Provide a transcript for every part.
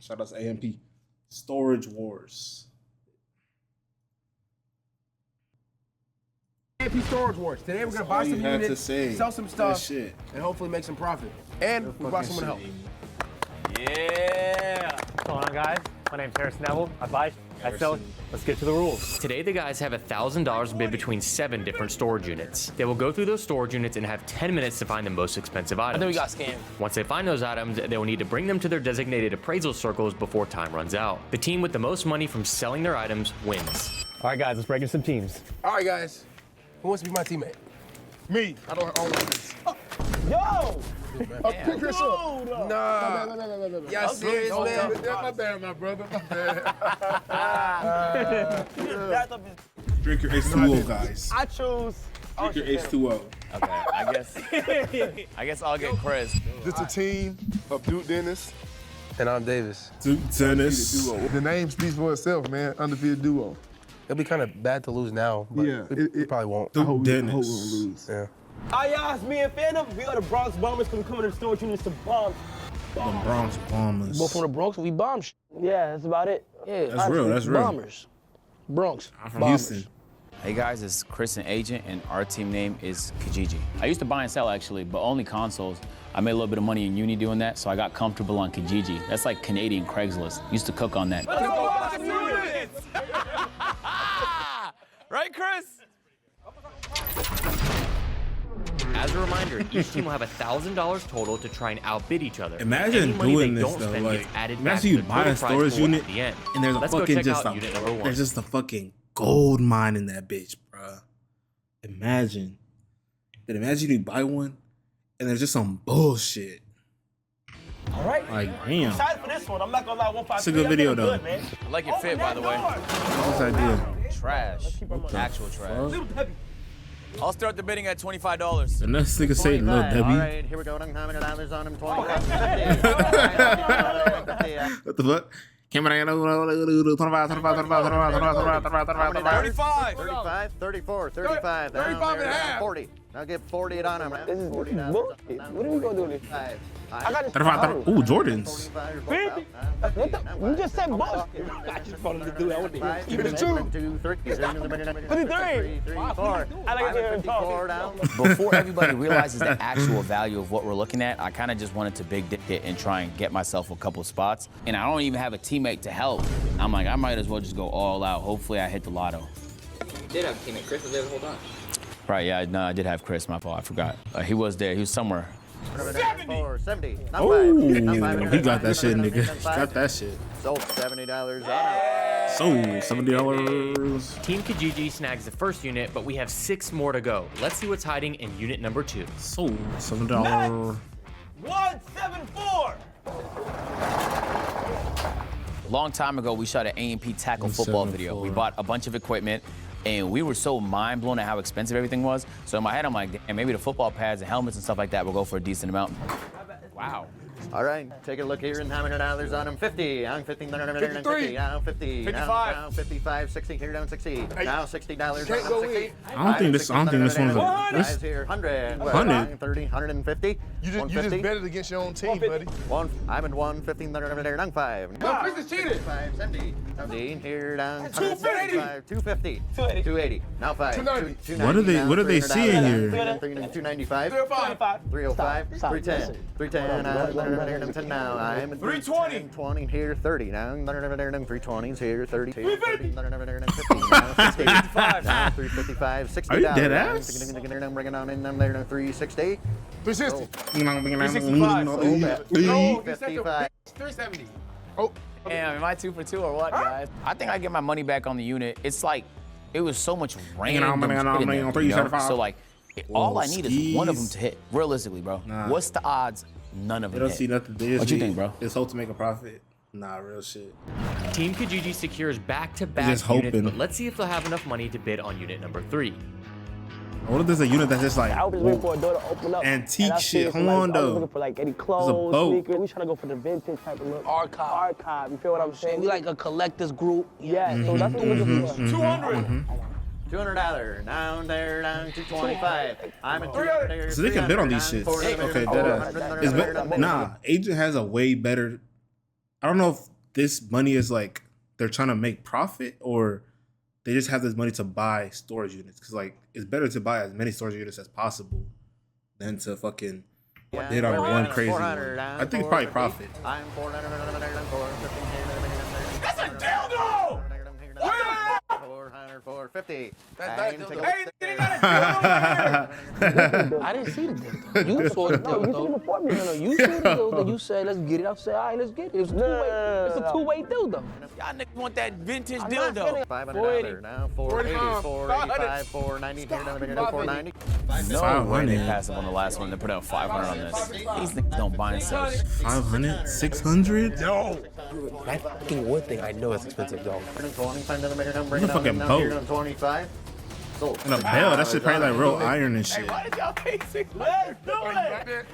Shout out to AMP. Storage Wars. AMP Storage Wars. Today we're gonna buy some units, sell some stuff, and hopefully make some profit. And we bought someone to help. Yeah. What's going on, guys? My name's Harris Neville. I buy, I sell. Let's get to the rules. Today, the guys have $1,000 bid between 7 different storage units. They will go through those storage units and have 10 minutes to find the most expensive items. I think we got scammed. Once they find those items, they will need to bring them to their designated appraisal circles before time runs out. The team with the most money from selling their items wins. All right, guys, let's break into some teams. All right, guys. Who wants to be my teammate? Me. I don't own this. Yo! Pick this up. Nah. No. Y'all serious, man? My bad, my brother. My bad. Drink your H2O, guys. I choose. Drink your H2O. Okay, I guess I'll get Chris. Just a team of Duke Dennis. And I'm Davis. Duke Dennis. The name speaks for itself, man. Undefeated duo. It'll be kind of bad to lose now, but Yeah, we probably won't. Duke I hope we Dennis. won't lose. Yeah. Hi, y'all. It's me and Phantom. We are the Bronx Bombers because we come to the storage units to bomb. The Bronx Bombers. Both from the Bronx, we bomb shit. Yeah, that's about it. Yeah, That's real, that's real. Bombers. Bronx. I'm from bombers. Houston. Hey guys, it's Chris and Agent, and our team name is Kijiji. I used to buy and sell actually, but only consoles. I made a little bit of money in uni doing that, so I got comfortable on Kijiji. That's like Canadian Craigslist. Used to cook on that. Right, Chris? As a reminder, each team will have $1,000 total to try and outbid each other. Imagine Any money doing they this don't though, spend like gets added back imagine to you the buy total a prize storage pool unit at the end. and there's a Let's go fucking check just out unit number 1. there's just a fucking gold mine in that bitch, bruh. Imagine you buy one and there's just some bullshit. All right. Like damn. Excited for this one. I'm not gonna lie. 153. It's a good video though. Good, man. I like your fit, by the way. What's the idea? Trash. Actual trash. Fuck? I'll start the bidding at $25. The next nigga say Lil Debbie. All right, here we go. $100 on him. 25. What the fuck? Camera 25, 35. 35, 34, 35. 35 and a half. 40. I'll get 40 on him. This is bullshit. What are we gonna do this? I got this. Ooh, Jordans. What the? You just said bullshit. I just wanted to do that. What the hell? Keep it 2, 3, 53. 4. I like to hear him talk. 54 down. Before everybody realizes the actual value of what we're looking at, I kind of just wanted to big dick it and try and get myself a couple spots. And I don't even have a teammate to help. I'm like, I might as well just go all out. Hopefully I hit the lotto. You did have a teammate. Chris was there the whole time. Right, yeah, no, I did have Chris, my fault, I forgot. He was there, he was somewhere. 70. Oh, he got that shit, nigga. Got that shit. Sold $70 on So $70. Team Kijiji snags the first unit, but we have 6 more to go. Let's see what's hiding in unit number 2. So $7. 174. A long time ago, we shot an A&P tackle football video. We bought a bunch of equipment, and we were so mind blown at how expensive everything was. So in my head, I'm like, damn, maybe the football pads and helmets and stuff like that will go for a decent amount. Wow. All right, take a look here and $100 on him. 50. I'm 50. 53. Now 50. 55. Now 55. 60. Here down 60. Now $60 Can't on go 60. in. I don't think this one's a. Guys here. 100. 100. 30. 150. You just bet it against your own team, buddy. I'm at 150. Down 5. No, Chris is cheated. 5. 70. 70. Here down 250. 250. 280. Now 5. 290. What are they seeing here? 295. 305. 305. Stop. 310. 310. 10 now. I'm at 320. 20 here. 30 now. 320s here. 30. 350. 50. Now 355. 60. Are you dead ass? I'm bringing on in them there. 360. 360. 365. No, he said the 55. 370. Damn, am I 2 for 2 or what, guys? I think I get my money back on the unit. It's like, it was so much random shit in there, you know? So like, all I need is one of them to hit. Realistically, bro. Nah. What's the odds? None of They them don't hit. see nothing. What you think, bro? It's hope to make a profit. Nah, real shit. Team Kijiji secures back-to-back Just units, hoping. but let's see if they'll have enough money to bid on unit number 3. What if there's a unit that's just like I was just waiting for a door to open up. antique and I see shit? it's Hold like, on I was though. looking for like any There's a clothes, boat. sneakers. We trying to go for the vintage type of look. Archive. You feel what I'm saying? We like a collector's group. Yeah, so that's what we're looking for. 200. $200. Down there, down to 25. I'm at 200. So they can bid on these shits. Okay, deadass. Nah, Agent has a way better. I don't know if this money is like they're trying to make profit, or they just have this money to buy storage units? Because like it's better to buy as many storage units as possible than to fucking hit on one crazy one. I think it's probably profit. That's a dildo! 450. Hey, you got a dildo. I didn't see the dildo. You saw the dildo. You seen the before me. No, you saw the dildo. You said, let's get it. I said, all right, let's get it. It's a two-way dildo. Y'all niggas want that vintage dildo. $500 now. 480, 485, 490, 490. No way they passed up on the last one. They put out 500 on this. These niggas don't buy and sell. 500, 600. No. That fucking wood thing, I know it's expensive, dog. It's a fucking boat. 25. And a bell. That shit probably like real iron and shit. Why did y'all pay 600? Do it.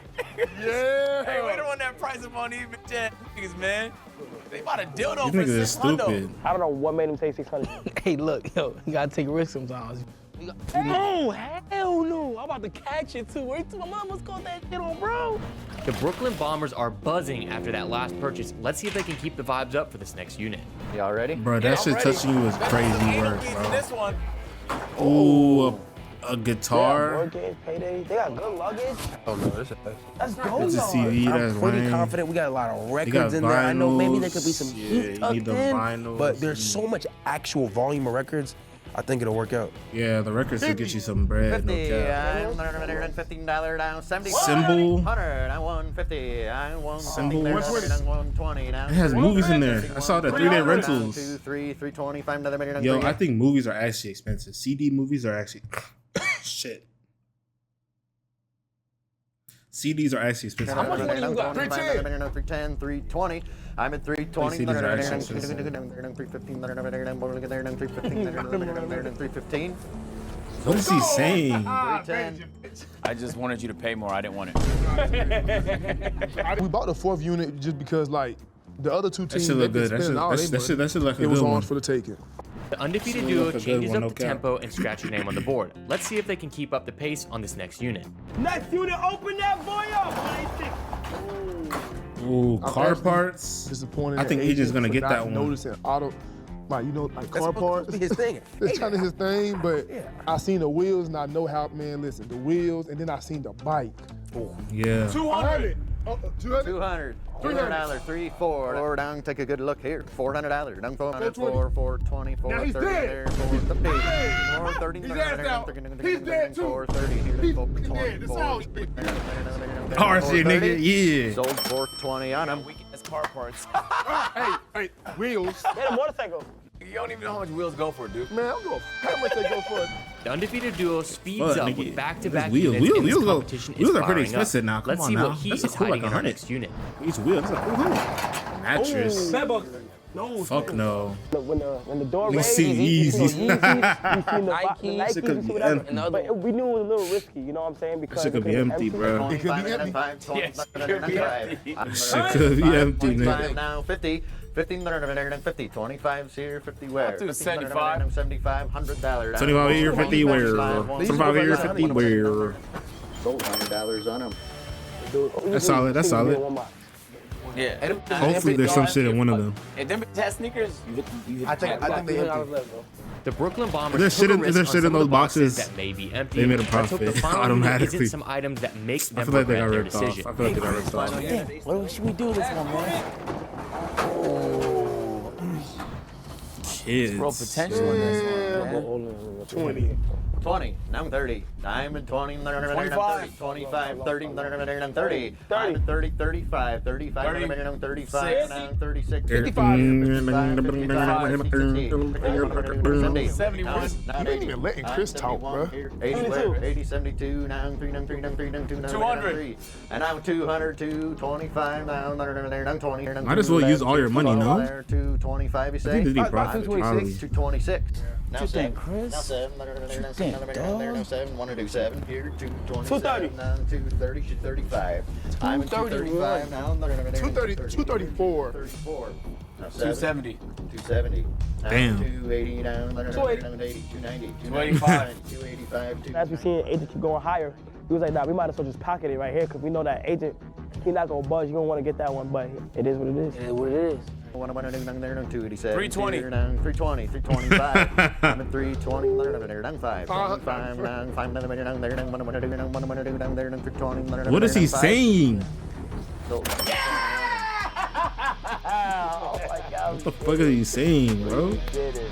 Yeah. Hey, we don't want that price up on these bitch ass niggas, man. They bought a dildo These for niggas are 600. stupid. I don't know what made him say 600. Hey, look, yo, you gotta take risks sometimes. Oh, hell no. I'm about to catch it, too. Wait till my mama's called that shit on, bro. The Brooklyn Bombers are buzzing after that last purchase. Let's see if they can keep the vibes up for this next unit. Y'all ready? Bro, that shit touching you was crazy work, This bro. one. Ooh, a Yeah, guitar. mortgage, payday. They got good luggage. Oh no, this is That's dope, It's a though. CD, that's I'm pretty lame. confident we got a lot of You got records in there. I know maybe there could be vinyls. some Yeah, heat you tucked need the in, vinyls. but there's so much actual volume of records. I think it'll work out. Yeah, the records will get you some bread. No 50, cap. I'm $115 down. 70. Symbol. 100, I won 50. I won Symbol. 120 now. It has movies in there. I saw the 3-day rentals. 2, 3, 325, another million. Yo, I think movies are actually expensive. CD movies are actually shit. CDs are actually expensive. How much money you got? 310, 320. I'm at 320. CDs are actually expensive. 315, 315. What is he saying? 310. I just wanted you to pay more. I didn't want it. We bought the 4th unit just because, like, the other two That teams, should look they've been good. spending all their That money. should look like a It was good one. ours for the taking. The undefeated Should duo look a good changes one, up no the cap. tempo and scratch your name on the board. Let's see if they can keep up the pace on this next unit. Next unit, open that boy up. Ooh, car actually parts. Disappointed. I think in Agent's gonna for get not that one. Noticing auto, like, you know, like That's car supposed parts. to be his thing. It's kind of his thing, but I seen the wheels and I know how, man, listen, the wheels, and then I seen the bike. Yeah. 200. 200. 200. $300, 3, 4. 4 down, take a good look here. $400. Down 400, 4, 420, 4, Now he's 30 dead. there, 450. 430, He's ass out. He's dead, too. 430 here, He's 420, dead. This house. RC nigga, yeah. Sold 420 on him. Weak ass car parts. Hey, wheels. They had a motorcycle. You don't even know how much wheels go for, dude. Man, I'm going. How much they go for? The undefeated duo speeds Fuck, up nigga. with back-to-back Wheels. units, and this Wheels go- competition wheels is are pretty firing up. expensive now. Come Let's on see now. what heat That's is cool, like hiding in our 100. next unit. Each wheel, that's like, ooh, mattress. No. Fuck no. When the door You raised, see you seen Yeezys. the Nikes, Shit could be whatever. empty. But we knew it was a little risky, you know what I'm saying? Because Shit could it be could've empty, been bro. 25, empty. 25, Yes, it could be empty. Shit could be empty, 25 nigga. now, 50. 1550, 25's here, 50 where? I'll do 75. 75, $100. 25 here, 50 where? 25 here, 50 where? Sold $100 on them. That's solid, that's solid. Yeah. Hopefully there's some shit in one of them. And them test sneakers, you hit I think they empty. The Brooklyn Bombers Is there took a shit in- is risk there on shit in some of those the boxes boxes? that may be empty. They made a Let's hope profit the final unit automatically. isn't some items that make I them feel like they regret got their ripped off. decision. I feel like they got ripped off. What should we do this one, man? Kids. Bro, potential in this one, man. 20. 20, now 30. Diamond 20, 25, 25, 30, 30, 30, 35, 35, 35, now 36, 55, 71. You ain't even letting Chris talk, bro. 80, 72, now 3, 200. And now 200, 225, now 20. Might as well use all your money, no? 225, you I say? think they need profit, probably. 226. Now You 7. think, Chris? Now 7. Now 7. Want to do 7 here? 230. 227. Now 230. 235. I'm at 235 now. 230, 234. 34. Now 270. 270. Now Damn. 280 down. 280. 290. 285. 285. As we seen Agent keep going higher, he was like, nah, we might as well just pocket it right here because we know that Agent He's not gonna budge. You don't want to get that one, but it is what it is. It is what it is. 320, 320. 320, 325, 320, 320. What is he saying? Oh my God. What the fuck are you saying, bro?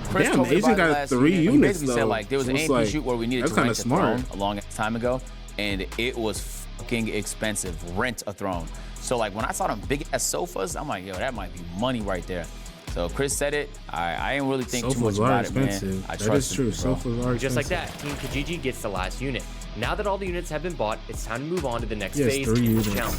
Chris Damn, told me Asian about it got last 3 week. He units basically though. said like there was an So it's AMP like, shoot where we needed that's to rent kinda a smart. throne a long time ago, and it was fucking expensive. Rent a throne. So like when I saw them big ass sofas, I'm like, yo, that might be money right there. So Chris said it. I ain't really think too much Sofas are about it, man. expensive. I That trust is true. him, bro. Sofas are Just like expensive. that, Team Kijiji gets the last unit. Now that all the units have been bought, it's time to move on to the next Yes, phase 3 of the units. challenge.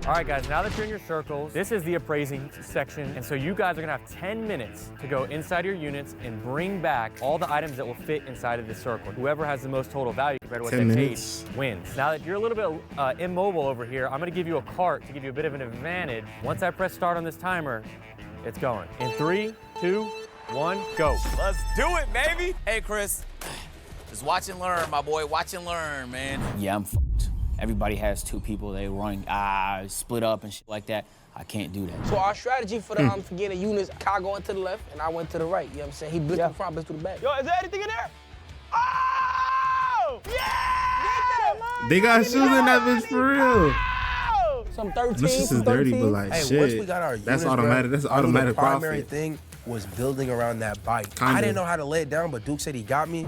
All right, guys, now that you're in your circles, this is the appraising section. And so you guys are gonna have 10 minutes to go inside your units and bring back all the items that will fit inside of this circle. Whoever has the most total value compared to what 10 they minutes. paid wins. Now that you're a little bit immobile over here, I'm gonna give you a cart to give you a bit of an advantage. Once I press start on this timer, it's going. In 3, 2, 1, go. Let's do it, baby. Hey, Chris. Just watch and learn, my boy. Watch and learn, man. Yeah, I'm fucked. Everybody has 2 people. They run, split up and shit like that. I can't do that. So our strategy for the for getting the units, Kyle going to the left and I went to the right. You know what I'm saying? He blitzed the front, blitzed to the back. Yo, is there anything in there? Oh! Yeah! They got shoes in that bitch for real. Some 13, This shit some is dirty, 13. but like Hey, shit. once we got our units, that's automatic. bro, That's I mean, automatic the primary profit. thing was building around that bike. Kinda. I didn't know how to lay it down, but Duke said he got me.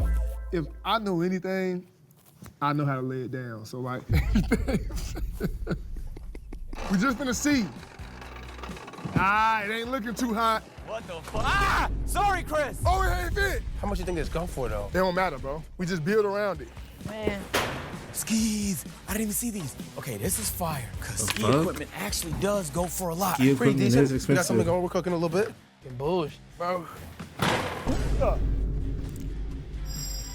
If I know anything, I know how to lay it down. So like, we just finna see. It ain't looking too hot. What the fuck? Sorry, Chris. Oh, it ain't fit. How much you think this go for, though? It don't matter, bro. We just build around it. Man. Skis. I didn't even see these. Okay, this is fire, because ski fuck? equipment actually does go for a lot. Ski Pretty equipment decent. is We got something expensive. going. We're cooking a little bit. Bullshit, bro.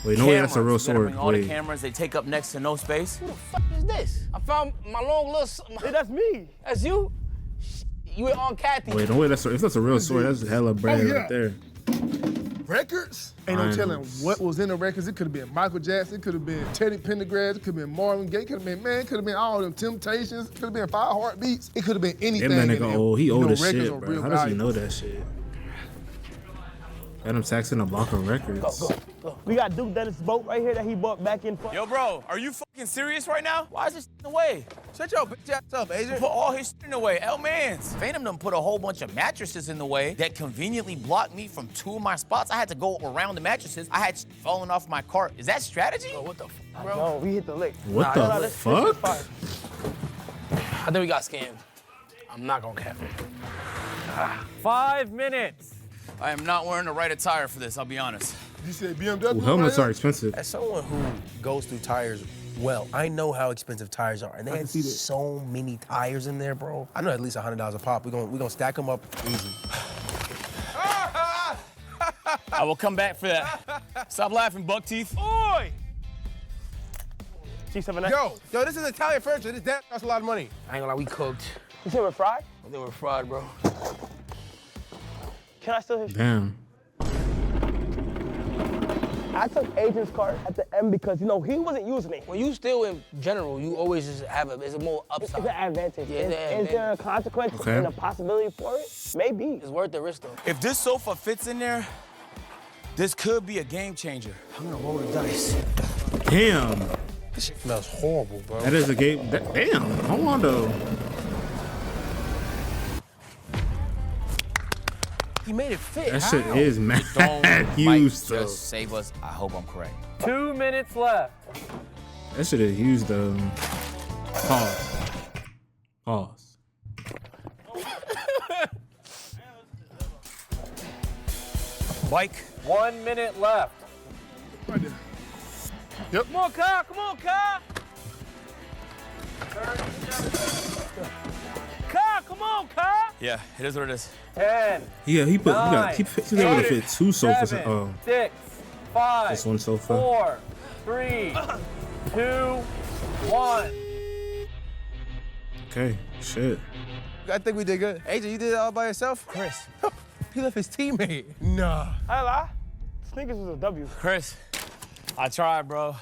Wait, no way, that's a real Cameras. We gotta sword. bring all the Wait. cameras, they take up next to no space. Who the fuck is this? I found my long little. Hey, that's me. That's you? You were on Kathy. Wait, no way, if that's a real sword, that's hella bread yeah. right there. Records? Ain't no Finals. telling what was in the records. It could have been Michael Jackson. It could have been Teddy Pendergrass. It could have been Marvin Gaye. It could have been, man, it could have been all them Temptations. It could have been 5 Heartbeats. It could have been anything. That man in nigga there. old. He You old know, as records shit, are bro. real How does he valuable. know that shit? Adam Saxon a block of records. Go. We got Duke Dennis' boat right here that he bought back in front. Yo, bro, are you fucking serious right now? Why is this in the way? Shut your bitch ass up, Asian. Put all his shit in the way. L-Mans. Phantom done put a whole bunch of mattresses in the way that conveniently blocked me from 2 of my spots. I had to go around the mattresses. I had shit falling off my cart. Is that strategy? Bro, what the fuck, bro? No, we hit the lick. What the this fuck? is fire. I think we got scammed. I'm not gonna cap it. 5 minutes. I am not wearing the right attire for this, I'll be honest. You said BMW? Ooh, helmets right are expensive. As someone who goes through tires well, I know how expensive tires are, and they had so many tires in there, bro. I know at least $100 a pop. We're gonna stack them up easy. I will come back for that. Stop laughing, buck teeth. Oi! G79. Yo, this is Italian furniture. That's a lot of money. I ain't gonna lie, we cooked. You said we're fried? I think we're fried, bro. Can I still hit you? Damn. I took Agent's card at the end because, you know, he wasn't using it. When you still in general, you always just have it's a more upside. It's an advantage. Yeah, is there a consequence and a possibility for it? Maybe. It's worth the risk, though. If this sofa fits in there, this could be a game changer. I'm gonna roll the dice. Damn. This shit smells horrible, bro. That is a game. Damn. Hold on, though. He made it fit. That shit How? is mad Don't huge, Mike, though. just save us. I hope I'm correct. 2 minutes left. That shit is huge, though. Pause. Pause. Mike. 1 minute left. Right there. Yep. Come on, Kyle. Come on, Kyle. Kyle, come on, Kyle. Yeah, it is what it is. 10. Yeah, he Nine, he's able to fit 2 sofas. 7, Oh, 6, 5, just 1 sofa. 4, 3, 2, 1. Okay, shit. I think we did good. AJ, you did it all by yourself? Chris. He left his teammate. Nah. I lie. Sneakers was a W. Chris, I tried, bro.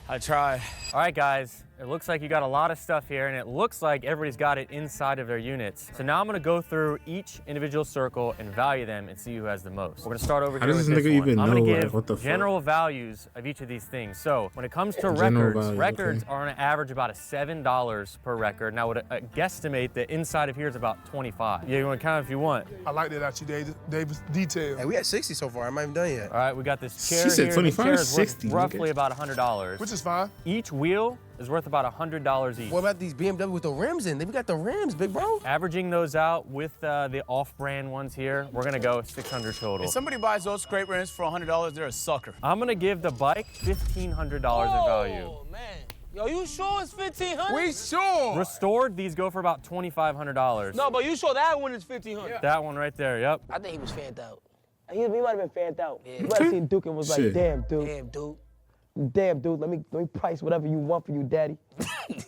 I tried. All right, guys, it looks like you got a lot of stuff here, and it looks like everybody's got it inside of their units. So now I'm gonna go through each individual circle and value them and see who has the most. We're gonna start over here with this one. I'm gonna give general values of each of these things. So when it comes to records are on average about $7 per record. Now, I would guesstimate the inside of here is about 25. Yeah, you wanna count if you want. I like that out you, Davis. Detail. Hey, we at 60 so far. I'm not even done yet. All right, we got this chair She said here. 25, This chair is 60. worth roughly about $100. Which is fine. Each wheel is worth about $100 each. What about these BMW with the rims in? They got the rims, big bro. Averaging those out with the off-brand ones here, we're gonna go 600 total. If somebody buys those scrape rims for $100, they're a sucker. I'm gonna give the bike $1,500 in value. Oh, man. Yo, you sure it's 1,500? We sure. Restored, these go for about $2,500. No, but you sure that one is 1,500? That one right there, yep. I think he was fanned out. He might have been fanned out. Yeah. You might have seen Duke and was like, Shit. damn, dude. Damn, dude. Damn, dude, let me price whatever you want for you, daddy.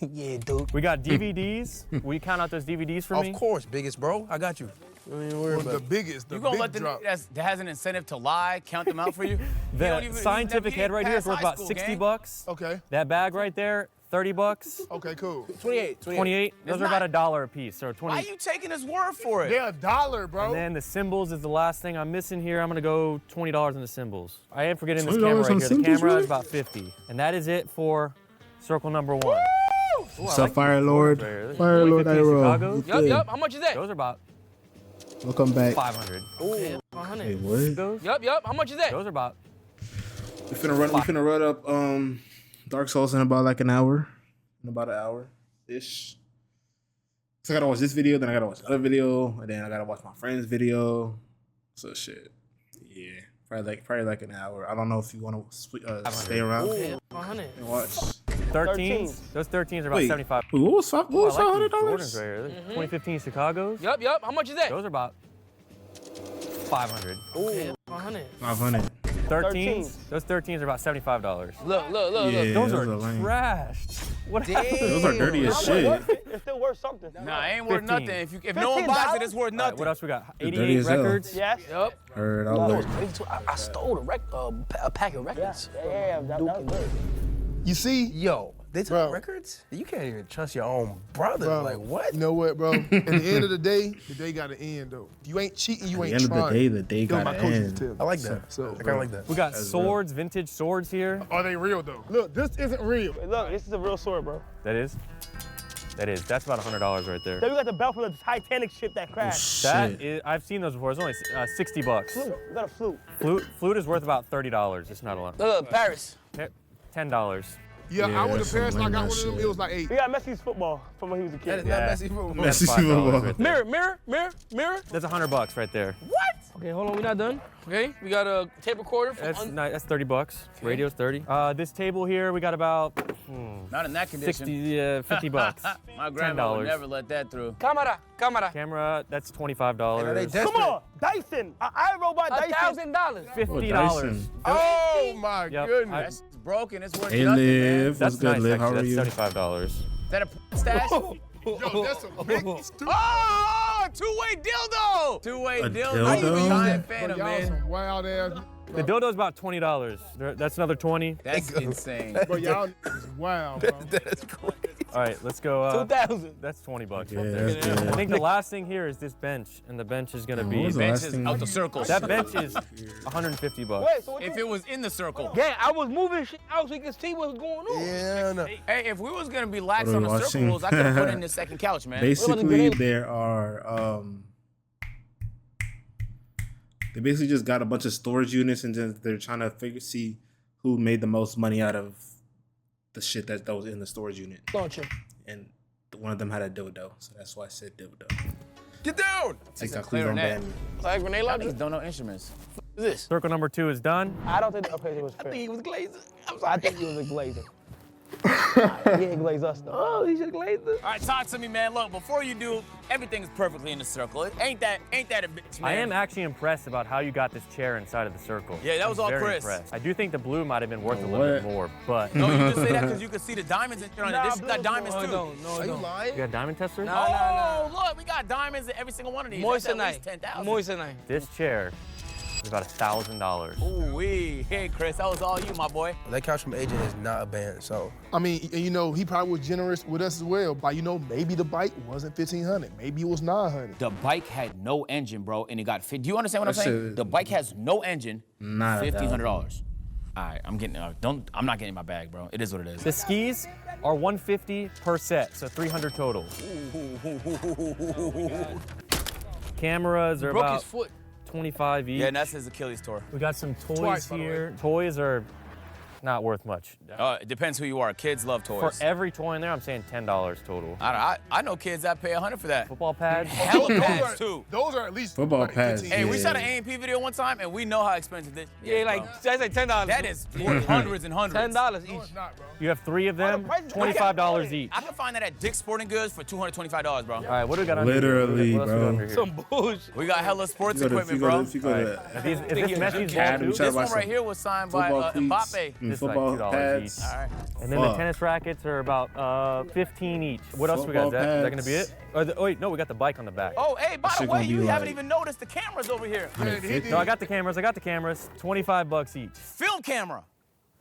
Yeah, dude. We got DVDs. Will you count out those DVDs for me? Of course, biggest bro. I got you. Don't even worry about The it. biggest, the You gonna big let the drop. that has an incentive to lie, count them out for you? The scientific head right here is worth about 60 bucks. Okay. That bag right there, 30 bucks. Okay, cool. 28. 28. Those It's are about not- $1 a piece, so 20. Why are you taking his word for it? They're $1, bro. And then the symbols is the last thing I'm missing here. I'm gonna go $20 in the symbols. I am forgetting this $20 camera on right here. The symbols, camera really? is about 50. And that is it for circle number 1. Ooh, What's up, Fire Lord? Fire Lord, I roll. Yup. How much is that? Those are about Welcome back. 500. Ooh, 100. Hey, what? Those, Yup. How much is that? those are about We finna run up Dark Souls in about like an hour. In about an hour-ish. So I gotta watch this video, then I gotta watch another video, and then I gotta watch my friend's video. So shit. Yeah. Probably like an hour. I don't know if you wanna stay around Ooh, 100. and watch. 13s. Those 13s are about Wait, 75. What was Ooh, I like $500? these Jordans right here. 2015 Chicago's. Yup. How much is that? Those are about 500. Ooh, 100. 500. 13s. Those 13s are about $75. Look. Yeah, Those are lame. trashed. What happened? Those are dirty as shit. It's still worth something. Nah, it ain't worth 15. nothing. If no one buys it, it's worth All right, nothing. what else we got? They're 88 dirty as hell. records. Yes. Yup. Heard, I No, learned. Crazy too. I stole a pack of records. Yeah, that was good. You see? Yo, they took Bro. records? You can't even trust your own brother. Bro, Like, what? You know what, bro? At the end of the day got to end, though. If you ain't cheating, you At the ain't end of trying. the day That's what my gotta coach used end. to tell me. I like that. So, I kind of like that. We got That's swords, vintage swords here. Are they real, though? Look, this isn't real. Wait, look, this is a real sword, bro. That is. That's about $100 right there. Then we got the belt from the Titanic ship that crashed. That Shit. is, I've seen those before. It's only 60 bucks. Flute. We got a flute. Flute is worth about $30. It's not a lot. Look, Paris. $10. Yeah, Yeah, I went that's to Paris some and I got lame one of them. shit. It was like 8. We got Messi's football from when he was a That kid. is not messy football. Messy $5 football. right there. Mirror. That's $100 right there. Okay, hold on, we're not done. Okay, we got a tape recorder. That's 30 bucks. Radio's 30. This table here, we got about Not in that condition. 50 bucks. My grandma would $10. never let that through. Camera. Camera, that's $25. They desperate. Come on, Dyson. I robot Dyson. $1,000. $50. Dyson. Oh, my Yep. goodness. That's broken. It's worth Hey, nothing, man. Liv. Is What's That's good, nice, Liv? How actually. are you? That's $75. that a stash? Yo, that's a big stupid. Oh, two-way dildo! Two-way A dildo. dildo? Giant Bro, phantom, y'all man. some wild ass. The dildo's about $20. That's another 20. That's insane. Bro, y'all is wild, bro. That's crazy. All right, let's go. 2,000. That's 20 bucks. Yeah, right there. that's good. I think the last thing here is this bench, and the bench is gonna What be. was the Bench last is thing? out the circle. That bench is 150 bucks. Wait, so what If it was in the circle. Yeah, I was moving shit out so you could see what's going on. Yeah, no. Hey, if we was gonna be lax What are on we the watching? circle rules, I could have put in the second couch, man. Basically, there are they basically just got a bunch of storage units, and then they're trying to see who made the most money out of the shit that was in the storage unit. Launcher. And one of them had a dildo, so that's why I said dildo. Get down! Exactly. Don't ban me. Like grenade Y'all launcher. niggas don't know instruments. What's this? Circle number 2 is done. I don't think. Okay, it was fair. He was glazing. I think he was a glazer. He didn't glaze us though. Oh, he should glaze it. All right, talk to me, man. Look, before you do, everything's perfectly in the circle. Ain't that a bitch, man? I am actually impressed about how you got this chair inside of the circle. Yeah, that was I'm all very Chris. impressed. I do think the blue might have been worth a little bit What? more, but No, you just say that because you can see the diamonds and shit on it. This got diamonds No, too. no, Are you no. lying? you got diamond testers? Oh, look, we got diamonds in every single one of these. That's at Moissanite. least 10,000. Moissanite. This chair is about $1,000. Ooh wee. Hey Chris, that was all you, my boy. That couch from Agent is not a band, so. I mean, and you know, he probably was generous with us as well. But you know, maybe the bike wasn't 1,500. Maybe it was 900. The bike had no engine, bro, and it got fit. Do you understand what I'm saying? The bike has no engine. $1,500. All right, I'm getting. I'm not getting my bag, bro. It is what it is. The skis are $150 per set, so 300 total. Cameras are Broke about his foot. 25 each. Yeah, and that's his Achilles tour. We got some toys Twice, by the here. Toys are not worth much. It depends who you are. Kids love For toys. every toy in there, I'm saying $10 total. I know kids that pay $100 for that. Football pads. Hella pads too. Those are at least Football like pads, 15. Hey, we Yeah. shot an A&P video one time, and we know how expensive this. Yeah, like, that's like $10. That is worth hundreds and hundreds. $10 each. No, it's not, bro. You have 3 of them, prices are $25 each. I can find that at Dick's Sporting Goods for $225, bro. All right, what do we got under Literally, here? What else we got bro. under here? Some bullshit. We got hella sports If equipment, you bro. go to Is this Messi's ball Academy, too? try to This buy one right some here was signed by football cleats Mbappe. and This is like football $2 pads. each. All right. And then the Fuck. tennis rackets are about 15 each. What else we got? Football Is that gonna be pads. it? Oh wait, no, we got the bike on the back. Oh, hey, by the shit way, gonna you be haven't like- even noticed the cameras over here. No, I got the cameras. I got the cameras. $25 each. Film camera.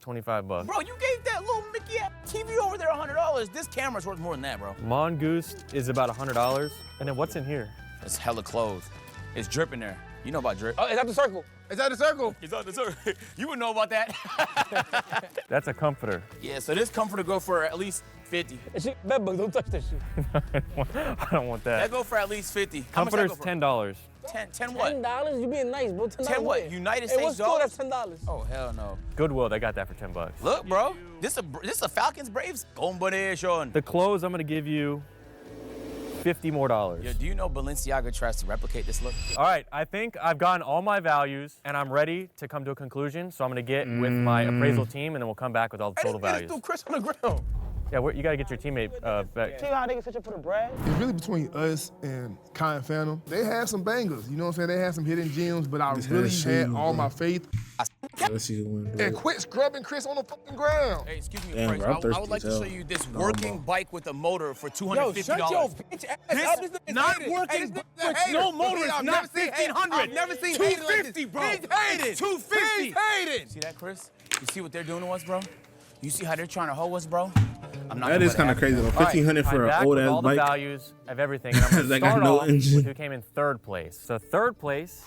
$25. Bro, you gave that little Mickey TV over there $100. This camera's worth more than that, bro. Mongoose is about $100. And then what's in here? It's hella clothes. It's dripping there. You know about drip. Oh, is that the circle? Is that the circle? It's on the circle. You would know about that. That's a comforter. Yeah, so this comforter go for at least 50. That shit, bedbugs, don't touch that shit. I don't want That that. go for at least 50. How much that Comforter's go for? $10. 10 what? $10? You being nice, bro. $10 10 what? where? United Hey, States what store dollars? that's $10? Oh, hell no. Goodwill, they got that for $10. Look, bro. This a Falcons Braves combination. The clothes, I'm gonna give you $50 more. Yo, do you know Balenciaga tries to replicate this look? All right, I think I've gotten all my values and I'm ready to come to a conclusion. So I'm gonna get with my appraisal team and then we'll come back with all the total values. Threw Chris on the ground. Yeah, you gotta get your teammate back. See how niggas searching for the bread? It's really between us and Kai and Phantom. They had some bangers, you know what I'm saying? They had some hidden gems, but I Just really had had all my faith. Let's see who wins. And quit scrubbing Chris on the fucking ground. Hey, excuse me, Damn, Frank. bro, I'm I thirsty would like as to hell. show you this No, working bro. bike with a motor for $250. Yo, shut your bitch ass up. This nigga's not hated. working Hey, this bike nigga's with hated. no motor is I've not never seen hate. 1,500. I've never seen hate like this. 250, bro. He's hated. 250. He's hated. See that, Chris? You see what they're doing to us, bro? You see how they're trying to hoe us, bro? I'm not That gonna is let it kind of happen. crazy though. All right, 1,500 for I'm an back old with ass all the bike. values of everything. And I'm gonna That got start no off engine. with who came in third place. So third place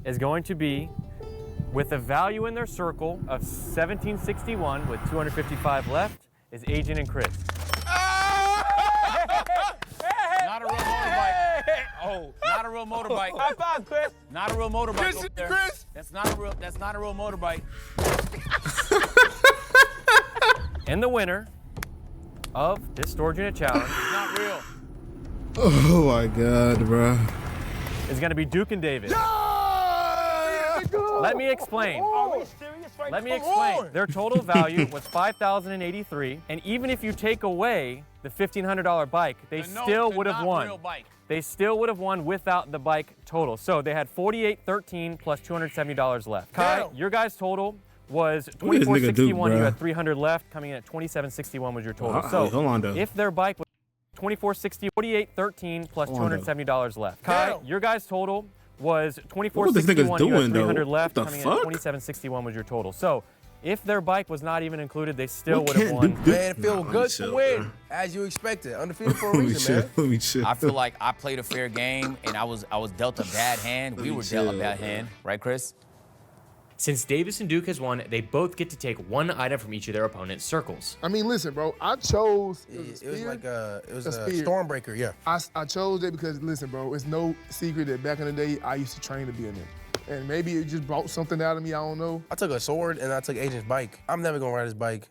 is going to be with a value in their circle of 1761 with 255 left is Agent and Chris. Not a real motorbike. Oh, not a real motorbike. High five, Chris. Not a real motorbike. Chris, over there. Chris. That's not a real motorbike. And the winner of this storage unit challenge It's not real. Oh my god, bro. is going to be Duke and David. Let me explain. Are we serious right Let me now? explain. Their total value was $5,083, and even if you take away the $1,500 bike, they still would have won. Real bike. They still would have won without the bike total. So they had $48.13 plus $270 left. Kai, Damn. your guys' total was What is nigga Duke, $24.61. You bruh? had $300 left, coming in at $27.61 was your total. Wait, So hold on, though. if their bike was $24.60, $48.13 plus Hold on, though. $270 left. Kai, Damn. your guys' total was What this nigga's $24.61. You doing, had though? $300 left, What the coming fuck? in at $27.61 was your total. So if their bike was not even included, they still What would have can't won. Duke do? Man, it feel Nah, let me good chill, to win. bro. As you expected. Undefeated for a Let me reason, chill. man. Let me chill. I feel like I played a fair game and I was dealt a bad hand. We me were dealt a chill, bad bro. hand, right, Chris? Since Davis and Duke has won, they both get to take one item from each of their opponent's circles. I mean, listen, bro. I chose. It was spear. like a A spear. Stormbreaker, yeah. I chose it because, listen, bro, it's no secret that back in the day, I used to train to be in it. And maybe it just brought something out of me, I don't know. I took a sword and I took Agent's bike. I'm never gonna ride his bike.